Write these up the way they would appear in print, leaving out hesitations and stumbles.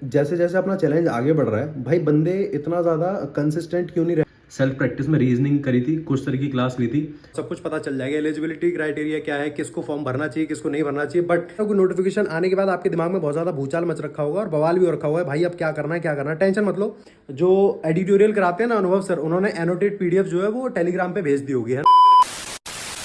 जैसे जैसे अपना चैलेंज आगे बढ़ रहा है भाई, बंदे इतना ज़्यादा कंसिस्टेंट क्यों नहीं रहे। सेल्फ प्रैक्टिस में रीजनिंग करी थी, कुछ तरह की क्लास ली थी, सब कुछ पता चल जाएगा। एलिजिबिलिटी क्राइटेरिया क्या है, किसको फॉर्म भरना चाहिए, किसको नहीं भरना चाहिए। बट नोटिफिकेशन आने के बाद आपके दिमाग में बहुत ज़्यादा भूचाल मच रखा होगा और बवाल भी हो रखा हुआ है, भाई अब क्या करना है क्या करना है। टेंशन मत लो, जो एडिटोरियल कराते हैं ना अनुभव सर, उन्होंने एनोटेड पीडीएफ जो है वो टेलीग्राम पे भेज दी होगी, है।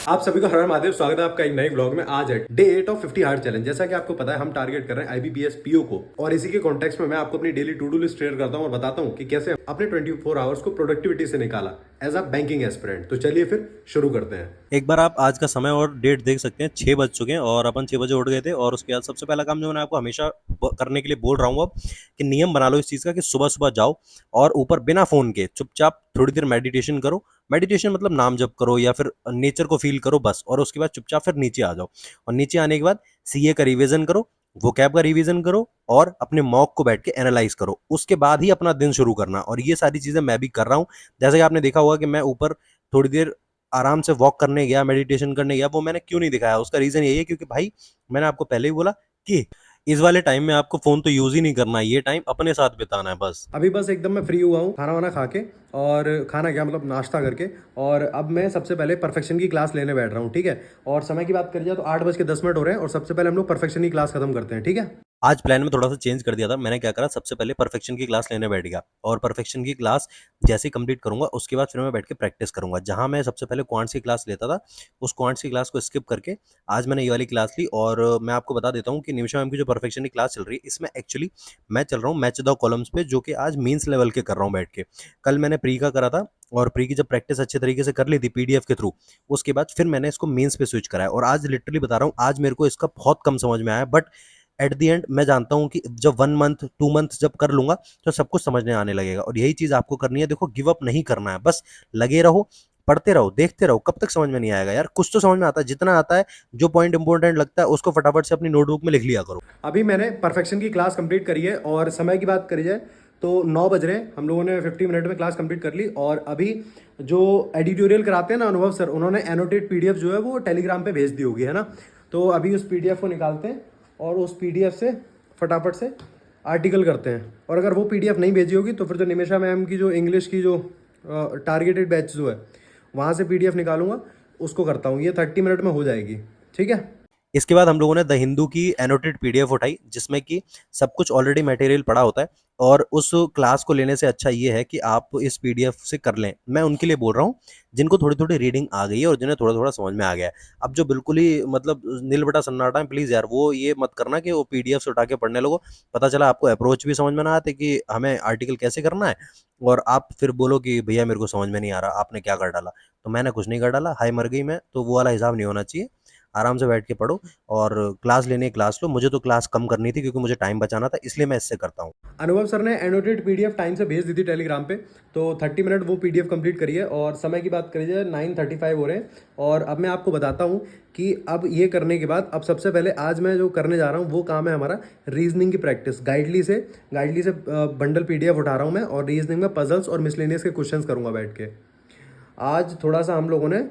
आप सभी को हर हर महादेव, स्वागत है आपका एक नए ब्लॉग में। आज है डे 8 ऑफ 50 हार्ड चैलेंज। जैसा कि आपको पता है हम टारगेट कर रहे हैं आईबीपीएस पीओ को, और इसी के कॉन्टेक्स्ट में मैं आपको अपनी daily to do list share करता हूं और बताता हूं कि कैसे अपने 24 आवर्स को प्रोडक्टिविटी से निकाला एज अ बैंकिंग एस्पिरेंट। तो चलिए फिर शुरू करते हैं। एक बार आप आज का समय और डेट देख सकते हैं। 6 बज चुके हैं और अपन 6 बजे उठ गए थे। और उसके बाद सबसे पहला काम जो मैं आपको हमेशा करने के लिए बोल रहा हूँ अब, कि नियम बना लो इस चीज़ का कि सुबह सुबह जाओ और ऊपर बिना फ़ोन के चुपचाप थोड़ी देर मेडिटेशन करो। मेडिटेशन मतलब नाम जप करो या फिर नेचर को फील करो बस। और उसके बाद चुपचाप फिर नीचे आ जाओ और नीचे आने के बाद सीए का रिवीजन करो, वोकैब का रिवीजन करो और अपने मॉक को बैठ के एनालाइज करो। उसके बाद ही अपना दिन शुरू करना। और ये सारी चीज़ें मैं भी कर रहा हूँ। जैसे कि आपने देखा होगा कि मैं ऊपर थोड़ी देर आराम से वॉक करने गया, मेडिटेशन करने गया। वो मैंने क्यों नहीं दिखाया, उसका रीज़न यही है क्योंकि भाई मैंने आपको पहले ही बोला कि इस वाले टाइम में आपको फ़ोन तो यूज़ ही नहीं करना है, ये टाइम अपने साथ बिताना है बस। अभी बस एकदम मैं फ्री हुआ हूँ, खाना वाना खा के, और खाना क्या मतलब नाश्ता करके। और अब मैं सबसे पहले परफेक्शन की क्लास लेने बैठ रहा हूँ, ठीक है। और समय की बात करी जाए तो 8:10 हो रहे हैं और सबसे पहले हम लोग परफेक्शन की क्लास खत्म करते हैं, ठीक है। आज प्लान में थोड़ा-सा चेंज कर दिया था। मैंने क्या करा, सबसे पहले परफेक्शन की क्लास लेने बैठ गया और परफेक्शन की क्लास जैसे ही कंप्लीट करूँगा, उसके बाद फिर मैं बैठ के प्रैक्टिस करूँगा। जहाँ मैं सबसे पहले क्वांट्स की क्लास लेता था, उस क्वांट्स की क्लास को स्किप करके आज मैंने ये वाली क्लास ली। और मैं आपको बता देता हूँ कि निमिषा मैम की जो परफेक्शन की क्लास चल रही है, इसमें एक्चुअली मैं चल रहा हूँ मैच द कॉलम्स पे, जो कि आज मेंस लेवल के कर रहा हूँ बैठ के। कल मैंने प्री का करा था और प्री की जब प्रैक्टिस अच्छे तरीके से कर ली थी पीडीएफ के थ्रू, उसके बाद फिर मैंने इसको मेंस पे स्विच करा है। और आज लिटरली बता रहा हूँ, आज मेरे को इसका बहुत कम समझ में आया, बट एट द एंड मैं जानता हूँ कि जब 1 मंथ 2 मंथ जब कर लूंगा तो सब कुछ समझने आने लगेगा। और यही चीज़ आपको करनी है। देखो, गिव अप नहीं करना है, बस लगे रहो, पढ़ते रहो, देखते रहो। कब तक समझ में नहीं आएगा यार, कुछ तो समझ में आता है। जितना आता है, जो पॉइंट इंपॉर्टेंट लगता है उसको फटाफट से अपनी नोटबुक में लिख लिया करो। अभी मैंने परफेक्शन की क्लास कंप्लीट करी है और समय की बात करी जाए तो 9 बज रहे हैं। हम लोगों ने 50 मिनट में क्लास कंप्लीट कर ली। और अभी जो एडिटोरियल कराते हैं ना अनुभव सर, उन्होंने एनोटेड पीडीएफ जो है वो टेलीग्राम पे भेज दी होगी, है ना। तो अभी उस पीडीएफ को निकालते हैं और उस पीडीएफ से फटाफट से आर्टिकल करते हैं। और अगर वो पीडीएफ नहीं भेजी होगी तो फिर जो निमिषा मैम की जो इंग्लिश की जो टारगेटेड बैच जो है वहाँ से पीडीएफ निकालूंगा, उसको करता हूँ। ये 30 मिनट में हो जाएगी, ठीक है। इसके बाद हम लोगों ने द हिंदू की एनोटेड पीडीएफ उठाई, जिसमें कि सब कुछ ऑलरेडी मटेरियल पड़ा होता है। और उस क्लास को लेने से अच्छा ये है कि आप इस पीडीएफ से कर लें। मैं उनके लिए बोल रहा हूँ जिनको थोड़ी थोड़ी रीडिंग आ गई है और जिन्हें थोड़ा थोड़ा समझ में आ गया है। अब जो बिल्कुल ही मतलब नील बटा सन्नाटा है, प्लीज़ यार वो ये मत करना कि वो पीडीएफ से उठा के पढ़ने लगो। पता चला आपको अप्रोच भी समझ में ना आते कि हमें आर्टिकल कैसे करना है, और आप फिर बोलो कि भैया मेरे को समझ में नहीं आ रहा, आपने क्या कर डाला। तो मैंने कुछ नहीं कर डाला, हाय मर गई मैं, तो वो वाला हिसाब नहीं होना चाहिए। आराम से बैठ के पढ़ो और क्लास लेनी है क्लास लो। मुझे तो क्लास कम करनी थी क्योंकि मुझे टाइम बचाना था, इसलिए मैं इससे करता हूँ। अनुभव सर ने एनोटेड पीडीएफ टाइम से भेज दी थी टेलीग्राम पे, तो 30 मिनट वो पीडीएफ कंप्लीट करिए। और समय की बात करी जाए 9:35 हो रहे हैं। और अब मैं आपको बताता हूँ कि अब ये करने के बाद अब सबसे पहले आज मैं जो करने जा रहा हूँ वो काम है हमारा रीजनिंग की प्रैक्टिस। गाइडली से बंडल पीडीएफ उठा रहा हूँ मैं, और रीजनिंग में पजल्स और मिसलेनियस के क्वेश्चंस करूँगा बैठ के। आज थोड़ा सा हम लोगों ने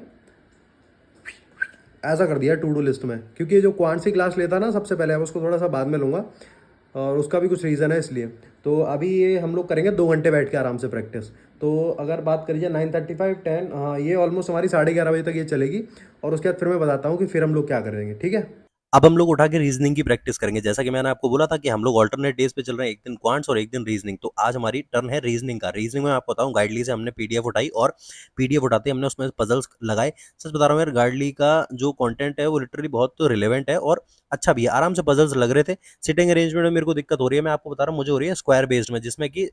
ऐसा कर दिया टू डू लिस्ट में, क्योंकि जो क्वांट सी क्लास लेता ना सबसे पहले, उसको थोड़ा सा बाद में लूँगा और उसका भी कुछ रीज़न है इसलिए। तो अभी ये हम लोग करेंगे 2 घंटे बैठ के आराम से प्रैक्टिस। तो अगर बात करिए 9:35 10, हाँ ये ऑलमोस्ट हमारी 11:30 बजे तक ये चलेगी। और उसके बाद फिर मैं बताता हूँ कि फिर हम लोग क्या करेंगे, ठीक है। अब हम लोग उठा के रीजनिंग की प्रैक्टिस करेंगे। जैसा कि मैंने आपको बोला था कि हम लोग अल्टरनेट डेज पे चल रहे हैं, एक दिन क्वांट्स और एक दिन रीजनिंग। तो आज हमारी टर्न है रीजनिंग का। रीजनिंग में मैं आपको बताऊं, गाइडली से हमने पीडीएफ उठाई और पीडीएफ उठाते ही हमने उसमें पजल्स लगाए। सच बता रहा हूँ यार, गाइडली का जो कंटेंट है वो लिटरली बहुत रिलेवेंट है और अच्छा भी है। आराम से पजल्स लग रहे थे। सिटिंग अरेंजमेंट में मेरे को दिक्कत हो रही है, मैं आपको बता रहा हूँ। मुझे हो रही है स्क्वायर बेस्ड में, जिसमें कि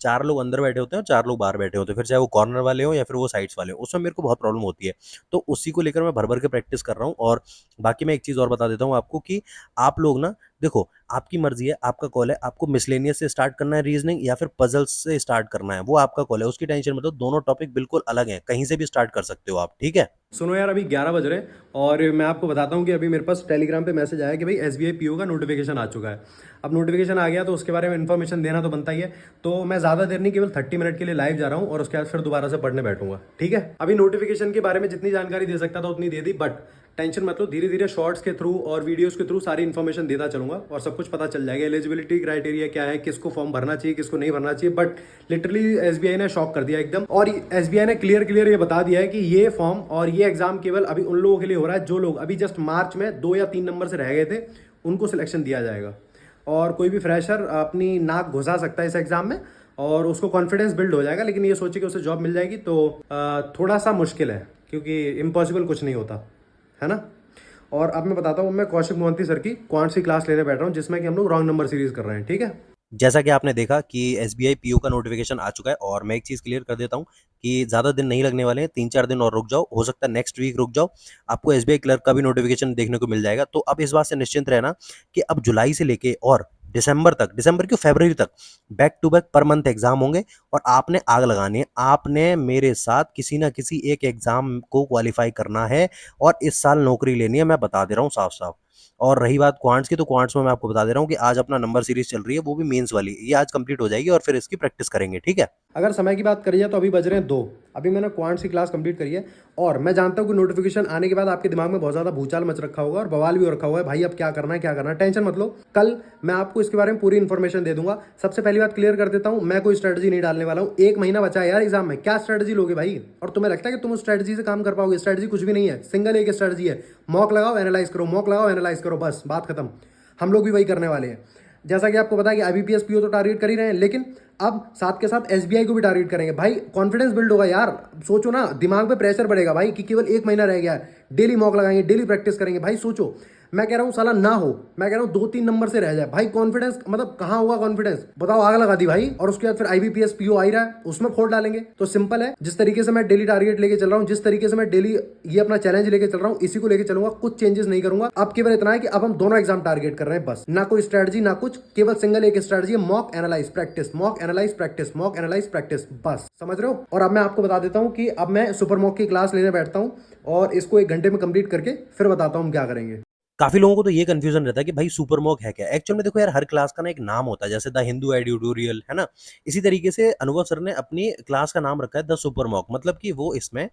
4 लोग अंदर बैठे होते हैं और 4 लोग बाहर बैठे होते हैं, फिर चाहे वो कॉर्नर वाले हो या फिर वो साइड्स वाले हो, उसमें मेरे को बहुत प्रॉब्लम होती है। तो उसी को लेकर मैं भर भर के प्रैक्टिस कर रहा हूँ। और बाकी मैं एक चीज़ और बता देता हूँ आपको कि आप लोग ना देखो, आपकी मर्जी है, आपका कॉल है, आपको मिसलेनियस से स्टार्ट करना है रीजनिंग या फिर पजल्स से स्टार्ट करना है, वो आपका कॉल है। उसकी टेंशन मत लो, दोनों टॉपिक बिल्कुल अलग हैं, कहीं से भी स्टार्ट कर सकते हो आप, ठीक है। सुनो यार, अभी 11 बज रहे हैं और मैं आपको बताता हूँ कि अभी मेरे पास टेलीग्राम पे मैसेज आया कि भाई एसबीआई पीओ का नोटिफिकेशन आ चुका है। अब नोटिफिकेशन आ गया तो उसके बारे में इन्फॉर्मेशन देना तो बनता ही है। तो मैं ज़्यादा देर नहीं, केवल 30 मिनट के लिए लाइव जा रहा हूँ और उसके बाद फिर दोबारा से पढ़ने बैठूंगा, ठीक है। अभी नोटिफिकेशन के बारे में जितनी जानकारी दे सकता था उतनी दे दी, बट टेंशन मत लो, धीरे धीरे शॉर्ट्स के थ्रू और वीडियोस के थ्रू सारी इन्फॉर्मेशन देता चलूंगा और सब कुछ पता चल जाएगा। एलिजिबिलिटी क्राइटेरिया क्या है, किसको फॉर्म भरना चाहिए, किसको नहीं भरना चाहिए। बट लिटरली एसबीआई ने शॉक कर दिया एकदम, और एसबीआई ने क्लियर ये बता दिया है कि ये फॉर्म और ये एग्जाम केवल अभी उन लोगों के लिए हो रहा है जो लोग अभी जस्ट मार्च में 2 या 3 नंबर से रह गए थे, उनको सिलेक्शन दिया जाएगा। और कोई भी फ्रेशर अपनी नाक घुसा सकता है इस एग्जाम में और उसको कॉन्फिडेंस बिल्ड हो जाएगा, लेकिन ये सोचे कि उसे जॉब मिल जाएगी तो थोड़ा सा मुश्किल है, क्योंकि इम्पॉसिबल कुछ नहीं होता है ना। और अब मैं बताता हूँ, मैं कौशिक मोहंती सर की क्वांट्स की क्लास लेने बैठ रहा हूँ, जिसमें कि हम लोग रॉन्ग नंबर सीरीज कर रहे हैं, ठीक है। जैसा कि आपने देखा कि एसबीआई पीओ का नोटिफिकेशन आ चुका है, और मैं एक चीज़ क्लियर कर देता हूँ कि ज़्यादा दिन नहीं लगने वाले हैं, 3-4 दिन और रुक जाओ, हो सकता है नेक्स्ट वीक रुक जाओ, आपको एसबीआई क्लर्क का भी नोटिफिकेशन देखने को मिल जाएगा। तो अब इस बात से निश्चिंत रहना कि अब जुलाई से लेके और दिसंबर क्यों, फरवरी तक बैक टू बैक पर मंथ एग्जाम होंगे, और आपने आग लगानी है। आपने मेरे साथ किसी ना किसी एक एग्जाम को क्वालिफाई करना है और इस साल नौकरी लेनी है, मैं बता दे रहा हूँ साफ साफ। और रही बात क्वांट्स की, तो क्वांट्स में मैं आपको बता दे रहा हूँ कि आज अपना नंबर सीरीज चल रही है, वो भी मेंस वाली, ये आज कंप्लीट हो जाएगी और फिर इसकी प्रैक्टिस करेंगे, ठीक है। अगर समय की बात करी जाए तो अभी बज रहे हैं 2, अभी मैंने क्वांट्स की क्लास कंप्लीट करी है, और मैं जानता हूँ कि नोटिफिकेशन आने के बाद आपके दिमाग में बहुत ज़्यादा भूचाल मच रखा होगा और बवाल भी हो रखा हुआ है, भाई अब क्या करना है क्या करना है। टेंशन मत लो, कल मैं आपको इसके बारे में पूरी इन्फॉर्मेशन दे दूंगा। सबसे पहली बात क्लियर कर देता हूँ, मैं कोई स्ट्रेटजी नहीं डालने वाला हूँ। 1 महीना बचा है यार एग्जाम में, क्या स्ट्रेटजी लोगे भाई? और तुम्हें लगता है कि तुम उस स्ट्रेटजी से काम कर पाओगे? स्ट्रेटजी कुछ भी नहीं है, सिंगल एक स्ट्रेटजी है, मॉक लगाओ एनालाइज करो, मॉक लगाओ एनालाइज करो, बस बात खत्म। हम लोग भी वही करने वाले हैं। जैसा कि आपको पता है कि आईबीपीएस पीओ तो टारगेट कर ही रहे हैं, लेकिन अब साथ के साथ एसबीआई को भी टारगेट करेंगे। भाई कॉन्फिडेंस बिल्ड होगा यार, सोचो ना, दिमाग पे प्रेशर बढ़ेगा भाई कि केवल 1 महीना रह गया है, डेली मॉक लगाएंगे, डेली प्रैक्टिस करेंगे। भाई सोचो, मैं कह रहा हूँ साला ना हो, मैं कह रहा हूँ 2-3 नंबर से रह जाए भाई। कॉन्फिडेंस मतलब कहाँ होगा कॉन्फिडेंस, बताओ, आग लगा दी भाई। और उसके बाद फिर आईबीपीएस पीओ आ ही रहा है, उसमें फोड़ डालेंगे। तो सिंपल है, जिस तरीके से मैं डेली टारगेट लेके चल रहा हूँ, जिस तरीके से मैं डेली ये अपना चैलेंज लेके चल रहा हूँ, इसी को लेके चलूंगा, कुछ चेंजेस नहीं करूंगा। अब केवल इतना है कि अब हम दोनों एग्जाम टारगेट कर रहे हैं, बस, ना कोई स्ट्रेटजी ना कुछ, केवल सिंगल एक strategy, mock analyse practice, mock analyse practice, mock analyse practice, बस, समझ रहे हो। और अब मैं आपको बता देता हूँ कि अब मैं सुपर मॉक की क्लास लेने बैठता हूँ और इसको 1 घंटे में कंप्लीट करके फिर बताता हूँ क्या करेंगे। काफ़ी लोगों को तो ये कन्फ्यूज़न रहता है कि भाई सुपर मॉक है क्या? एक्चुअल में देखो यार, हर क्लास का ना एक नाम होता है, जैसे द हिंदू एडिटोरियल, है ना? इसी तरीके से अनुभव सर ने अपनी क्लास का नाम रखा है द सुपर मॉक, मतलब कि वो इसमें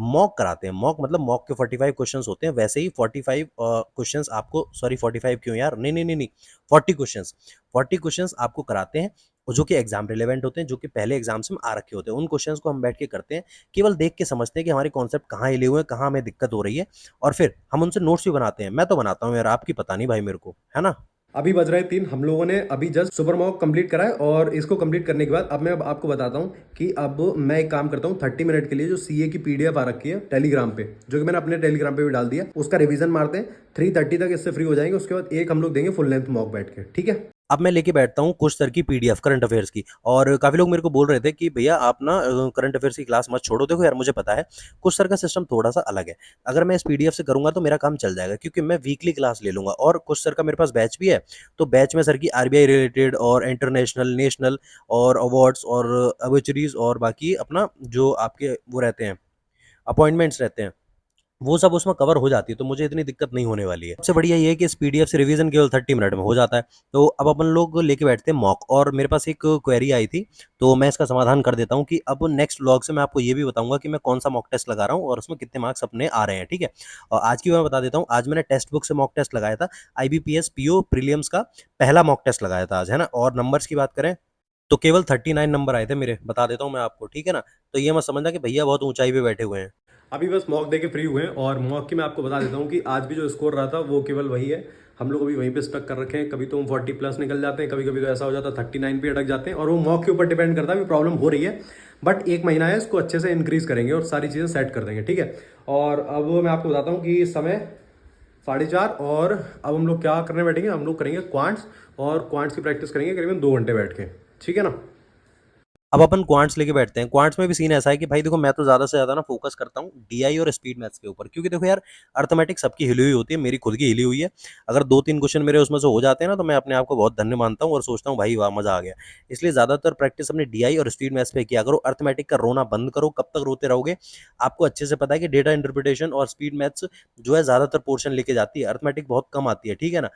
मॉक कराते हैं। मॉक मतलब मॉक के 45 क्वेश्चंस होते हैं, वैसे ही 45 क्वेश्चंस आपको, सॉरी 45 क्यों यार? नहीं, 40 क्वेश्चंस, 40 क्वेश्चंस आपको कराते हैं, और जो कि एग्ज़ाम रिलेवेंट होते हैं, जो कि पहले एग्ज़ाम्स में आ रखे होते हैं। उन क्वेश्चंस को हम बैठ के करते हैं, केवल देख के समझते हैं कि हमारे कॉन्सेप्ट कहाँ हिले हुए हैं, कहाँ हमें दिक्कत हो रही है, और फिर हम उनसे नोट्स भी बनाते हैं। मैं तो बनाता हूँ यार, आपकी पता नहीं भाई मेरे को, है ना? अभी बज रहे हैं 3, हम लोगों ने अभी जस्ट सुपर मॉक कंप्लीट करा है, और इसको कंप्लीट करने के बाद अब मैं आपको बताता हूँ कि अब मैं एक काम करता हूँ, 30 मिनट के लिए जो सीए की पीडीएफ आ रखी है टेलीग्राम पे, जो कि मैंने अपने टेलीग्राम पे भी डाल दिया, उसका रिवीजन मारते हैं। 3:30 तक इससे फ्री हो जाएंगे, उसके बाद एक हम लोग देंगे फुल लेंथ मॉक बैठ के, ठीक है। अब मैं लेके बैठता हूँ कुछ सर की पीडीएफ करंट अफेयर्स की, और काफ़ी लोग मेरे को बोल रहे थे कि भैया आप ना करंट अफेयर्स की क्लास मत छोड़ो। देखो यार, मुझे पता है कुछ सर का सिस्टम थोड़ा सा अलग है। अगर मैं इस पीडीएफ से करूंगा तो मेरा काम चल जाएगा, क्योंकि मैं वीकली क्लास ले लूंगा, और कुछ सर का मेरे पास बैच भी है। तो बैच में सर की आरबीआई रिलेटेड और इंटरनेशनल, नेशनल और अवार्ड्स और ऑब्चुरीज और बाकी अपना जो आपके वो रहते हैं, अपॉइंटमेंट्स रहते हैं, वो सब उसमें कवर हो जाती है, तो मुझे इतनी दिक्कत नहीं होने वाली है। सबसे बढ़िया ये है कि इस पीडीएफ से रिवीजन केवल 30 मिनट में हो जाता है। तो अब अपन लोग लेके बैठते हैं मॉक, और मेरे पास एक क्वेरी आई थी, तो मैं इसका समाधान कर देता हूँ कि अब नेक्स्ट व्लॉग से मैं आपको ये भी बताऊंगा कि मैं कौन सा मॉक टेस्ट लगा रहा हूँ और उसमें कितने मार्क्स अपने आ रहे हैं, ठीक है। और आज की मैं बता देता हूँ, आज मैंने टेक्स्ट बुक से मॉक टेस्ट लगाया था, आईबीपीएस पीओ प्रीलिम्स का पहला मॉक टेस्ट लगाया था आज, है ना। और नंबर्स की बात करें तो केवल 39 नंबर आए थे मेरे, बता देता हूँ मैं आपको, ठीक है ना। तो ये मत समझना कि भैया बहुत ऊंचाई पे बैठे हुए हैं। अभी बस मॉक दे के फ्री हुए हैं, और मॉक की मैं आपको बता देता हूँ कि आज भी जो स्कोर रहा था वो केवल वही है। हम लोग अभी वहीं पे स्टक कर रखे हैं, कभी तो हम 40 प्लस निकल जाते हैं, कभी कभी तो ऐसा हो जाता है 39 पे अटक जाते हैं, और वो मॉक के ऊपर डिपेंड करता है, अभी प्रॉब्लम हो रही है। बट 1 महीना है, इसको अच्छे से इंक्रीज करेंगे और सारी चीज़ें सेट कर देंगे, ठीक है। और अब मैं आपको बताता हूँ कि समय 4:30, और अब हम लोग क्या करने बैठेंगे, हम लोग करेंगे क्वांट्स, और क्वांट्स की प्रैक्टिस करेंगे करीबन 2 घंटे बैठ के, ठीक है ना। अब अपन क्वांट्स लेके बैठते हैं। क्वांट्स में भी सीन ऐसा है कि भाई देखो, मैं तो ज़्यादा से ज़्यादा ना फोकस करता हूँ डीआई और स्पीड मैथ्स के ऊपर, क्योंकि देखो यार, अर्थमेटिक सबकी हिली हुई होती है, मेरी खुद की हिली हुई है। अगर 2-3 क्वेश्चन मेरे उसमें से हो जाते हैं ना, तो मैं अपने आप को बहुत धन्य मानता हूँ और सोचता हूँ भाई वाह, मज़ा आ गया। इसलिए ज़्यादातर प्रैक्टिस अपने डीआई और स्पीड मैथ्स पे किया करो। अर्थमेटिक का रोना बंद करो, कब तक रोते रहोगे? आपको अच्छे से पता है कि डेटा इंटरप्रिटेशन और स्पीड मैथ्स जो है ज़्यादातर पोर्शन लेके जाती है, अर्थमेटिक बहुत कम आती है, ठीक है ना।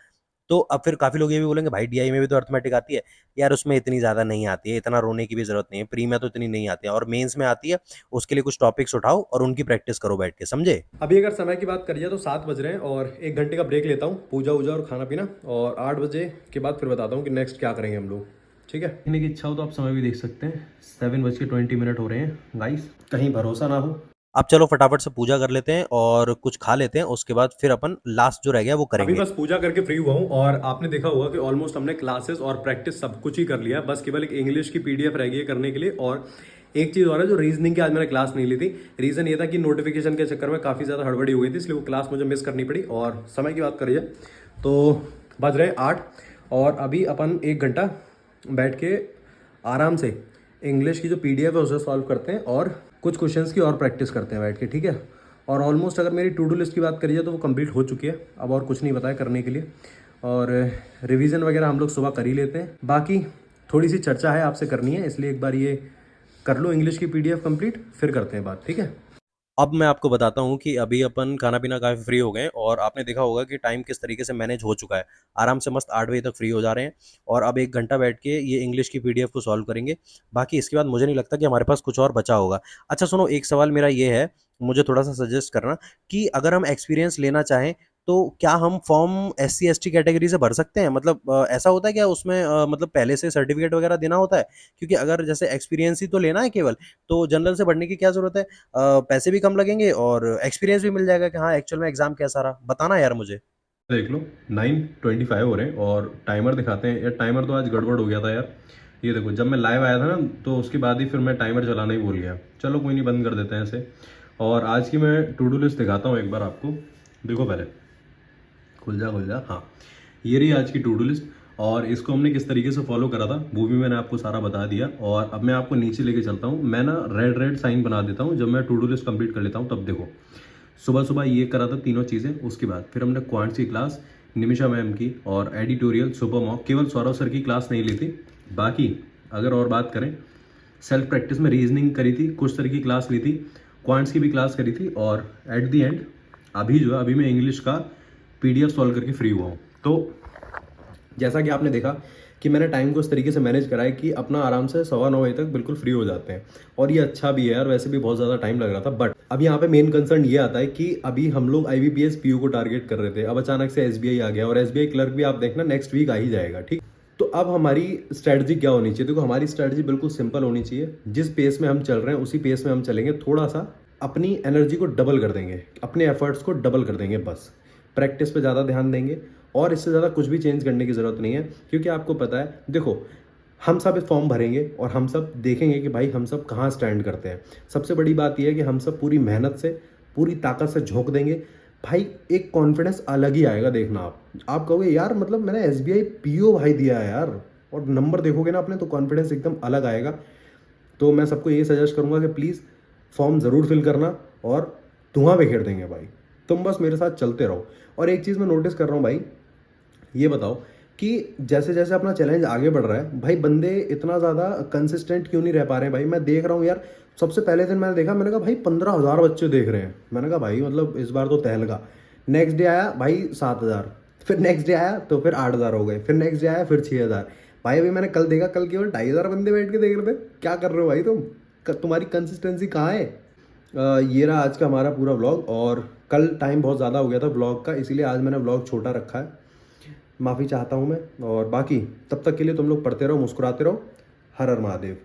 तो अब फिर काफ़ी लोग ये भी बोलेंगे भाई डीआई में भी तो अर्थमेटिक आती है। यार उसमें इतनी ज़्यादा नहीं आती है, इतना रोने की भी ज़रूरत नहीं है, प्री में तो इतनी नहीं आती है और मेंस में आती है। उसके लिए कुछ टॉपिक्स उठाओ और उनकी प्रैक्टिस करो बैठ के, समझे? अभी अगर समय की बात करिए तो 7 बज रहे हैं और 1 घंटे का ब्रेक लेता हूँ, पूजा वूजा और खाना पीना, और 8 बजे के बाद फिर बताता हूँ कि नेक्स्ट क्या करेंगे हम लोग। ठीक है, कहने की इच्छा हो तो आप समय भी देख सकते हैं, 7:20 हो रहे हैं गाइस, कहीं भरोसा ना हो। अब चलो फटाफट से पूजा कर लेते हैं और कुछ खा लेते हैं, उसके बाद फिर अपन लास्ट जो रह गया वो अभी करेंगे। बस पूजा करके फ्री हुआ हूँ और आपने देखा होगा कि ऑलमोस्ट हमने क्लासेस और प्रैक्टिस सब कुछ ही कर लिया, बस केवल एक इंग्लिश की पीडीएफ रह गई है करने के लिए। और एक चीज़ और है, जो रीजनिंग की आज मैंने क्लास नहीं ली थी, रीज़न ये था कि नोटिफिकेशन के चक्कर में काफ़ी ज़्यादा हड़बड़ी हो गई थी, इसलिए वो क्लास मुझे मिस करनी पड़ी। और समय की बात करिए तो बज रहे हैं 8 और अभी अपन 1 घंटा बैठ के आराम से इंग्लिश की जो पीडीएफ है उसे सॉल्व करते हैं और कुछ क्वेश्चंस की और प्रैक्टिस करते हैं बैठ के, ठीक है। और ऑलमोस्ट अगर मेरी टू डू लिस्ट की बात करिए तो वो कंप्लीट हो चुकी है, अब और कुछ नहीं बताया करने के लिए। और रिवीजन वगैरह हम लोग सुबह कर ही लेते हैं, बाकी थोड़ी सी चर्चा है आपसे करनी है, इसलिए एक बार ये कर लो इंग्लिश की पीडीएफ कंप्लीट, फिर करते हैं बात, ठीक है। अब मैं आपको बताता हूँ कि अभी अपन खाना पीना काफ़ी फ्री हो गए हैं और आपने देखा होगा कि टाइम किस तरीके से मैनेज हो चुका है। आराम से मस्त 8 बजे तक फ्री हो जा रहे हैं और अब 1 घंटा बैठ के ये इंग्लिश की पीडीएफ को सॉल्व करेंगे। बाकी इसके बाद मुझे नहीं लगता कि हमारे पास कुछ और बचा होगा। अच्छा सुनो, एक सवाल मेरा ये है, मुझे थोड़ा-सा सजेस्ट करना कि अगर हम एक्सपीरियंस लेना चाहें, तो क्या हम फॉर्म एससी एसटी कैटेगरी से भर सकते हैं? मतलब ऐसा होता है क्या उसमें, मतलब पहले से सर्टिफिकेट वगैरह देना होता है? क्योंकि अगर जैसे एक्सपीरियंस ही तो लेना है केवल, तो जनरल से भरने की क्या ज़रूरत है? पैसे भी कम लगेंगे और एक्सपीरियंस भी मिल जाएगा कि हाँ एक्चुअल में एग्जाम कैसा रहा। बताना यार मुझे। देख लो 9:25 हो रहे हैं और टाइमर दिखाते हैं यार, टाइमर तो आज गड़बड़ हो गया था यार। ये देखो, जब मैं लाइव आया था ना तो उसके बाद ही फिर मैं टाइमर चलाना ही भूल गया। चलो कोई नहीं, बंद कर देते हैं ऐसे। और आज की मैं टू डू लिस्ट दिखाता हूँ एक बार आपको, देखो पहले, खुल जा, हाँ। ये रही आज की टू डू लिस्ट और इसको हमने किस तरीके से फॉलो करा था वो भी मैंने आपको सारा बता दिया। और अब मैं आपको नीचे लेके चलता हूँ, मैं ना रेड रेड साइन बना देता हूँ जब मैं टू डू लिस्ट कंप्लीट कर लेता हूँ। तब देखो, सुबह सुबह ये करा था तीनों चीज़ें, उसके बाद फिर हमने क्वांट्स की क्लास निमिषा मैम की और एडिटोरियल सुपर मॉक, केवल सौरभ सर की क्लास नहीं ली थी। बाकी अगर और बात करें, सेल्फ प्रैक्टिस में रीजनिंग करी थी, कुछ तरह की क्लास ली थी, क्वांट्स की भी क्लास करी थी, और एट दी एंड अभी जो है, अभी मैं इंग्लिश का पीडीएफ सॉल्व करके फ्री हुआ हूँ। तो जैसा कि आपने देखा कि मैंने टाइम को इस तरीके से मैनेज करा है कि अपना आराम से 9:15 बजे तक बिल्कुल फ्री हो जाते हैं। और ये अच्छा भी है यार, वैसे भी बहुत ज़्यादा टाइम लग रहा था। बट अब यहाँ पे मेन कंसर्न ये आता है कि अभी हम लोग IBPS PO को टारगेट कर रहे थे, अब अचानक से SBI आ गया और SBI क्लर्क भी आप देखना नेक्स्ट वीक आ ही जाएगा, ठीक। तो अब हमारी स्ट्रैटेजी क्या होनी चाहिए? देखो, हमारी स्ट्रैटेजी बिल्कुल सिंपल होनी चाहिए, जिस पेस में हम चल रहे हैं उसी पेस में हम चलेंगे, थोड़ा सा अपनी एनर्जी को डबल कर देंगे, अपने एफर्ट्स को डबल कर देंगे, बस प्रैक्टिस पे ज़्यादा ध्यान देंगे। और इससे ज़्यादा कुछ भी चेंज करने की ज़रूरत नहीं है, क्योंकि आपको पता है, देखो हम सब इस फॉर्म भरेंगे और हम सब देखेंगे कि भाई हम सब कहाँ स्टैंड करते हैं। सबसे बड़ी बात यह है कि हम सब पूरी मेहनत से, पूरी ताकत से झोंक देंगे भाई, एक कॉन्फिडेंस अलग ही आएगा। देखना आप कहोगे यार मतलब मैंने SBI PO भाई दिया है यार, और नंबर देखोगे ना अपने तो कॉन्फिडेंस एकदम अलग आएगा। तो मैं सबको ये सजेस्ट करूँगा कि प्लीज़ फॉर्म ज़रूर फिल करना और धुआं बिखेर देंगे भाई, तुम बस मेरे साथ चलते रहो। और एक चीज़ मैं नोटिस कर रहा हूँ भाई, ये बताओ कि जैसे जैसे अपना चैलेंज आगे बढ़ रहा है भाई, बंदे इतना ज़्यादा कंसिस्टेंट क्यों नहीं रह पा रहे हैं भाई। मैं देख रहा हूँ यार, सबसे पहले दिन मैंने देखा, मैंने कहा भाई 15,000 बच्चे देख रहे हैं। मैंने कहा भाई मतलब इस बार तो तहलका। नेक्स्ट डे आया भाई 7,000, फिर नेक्स्ट डे आया तो फिर 8,000 हो गए, फिर नेक्स्ट डे आया फिर 6,000। भाई अभी मैंने कल देखा, कल केवल 2,500 बंदे बैठ के देख रहे थे। क्या कर रहे हो भाई तुम? तुम्हारी कंसिस्टेंसी कहाँ है? ये रहा आज का हमारा पूरा व्लॉग। और कल टाइम बहुत ज़्यादा हो गया था व्लॉग का, इसीलिए आज मैंने व्लॉग छोटा रखा है, माफ़ी चाहता हूँ मैं। और बाकी तब तक के लिए तुम लोग पढ़ते रहो, मुस्कुराते रहो। हर हर महादेव।